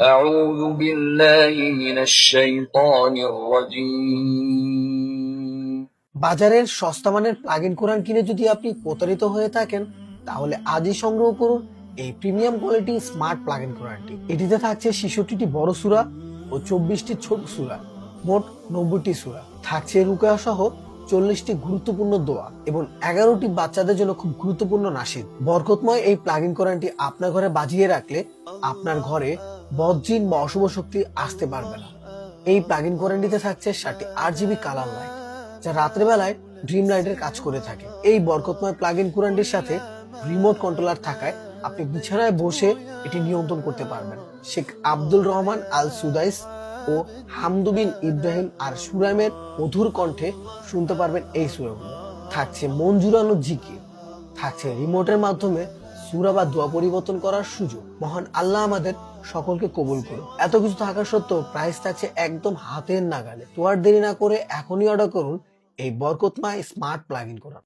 أعوذ بالله من الشيطان الرجيم বাজারের সস্তা মানের প্লাগ ইন কোরআন কিনে যদি আপনি প্রতারিত হয়ে থাকেন, তাহলে আজই সংগ্রহ করুন এই premium quality smart plug in কোরআনটি। এটিতে থাকছে 66টি বড় সূরা ও 24টি ছোট সূরা, মোট 90টি সূরা। থাকছে রুকয়া সহ 40টি গুরুত্বপূর্ণ দোয়া এবং 11টি বাচ্চাদের জন্য খুব গুরুত্বপূর্ণ নাশিদ। বরকতময় এই প্লাগ ইন কোরআনটি আপনার ঘরে বাজিয়ে রাখলে আপনার ঘরে বদজিন বা অশুভ শক্তি আসতে পারবে না। এই প্লাগ ইন কোরআনটিতে থাকছে 7টি 8GB কালার লাইট, যা রাত্রে বেলায় ড্রিম লাইটের কাজ করে থাকে। এই বরকতময় প্লাগ ইন কোরআনটির সাথে রিমোট কন্ট্রোলার থাকায় আপনি বিছানায় বসে এটি নিয়ন্ত্রণ করতে পারবেন। শেখ আব্দুল রহমান আল সুদাইস ও হামদু বিন ইব্রাহিম আর সুরাইমের মধুর কণ্ঠে শুনতে পারবেন এই সূরাগুলো। থাকছে মন জুড়ানো জিকির, থাকছে রিমোটের মাধ্যমে সূরা বা দোয়া পরিবর্তন করার সুযোগ। মহান আল্লাহ আমাদের সকলকে কবুল করুন। এত কিছু থাকা সত্ত্বেও প্রাইস থাকছে একদম হাতের নাগালে। তো আর দেরি না করে এখনই অর্ডার করুন এই বরকতময় স্মার্ট প্লাগ ইন কোরআন।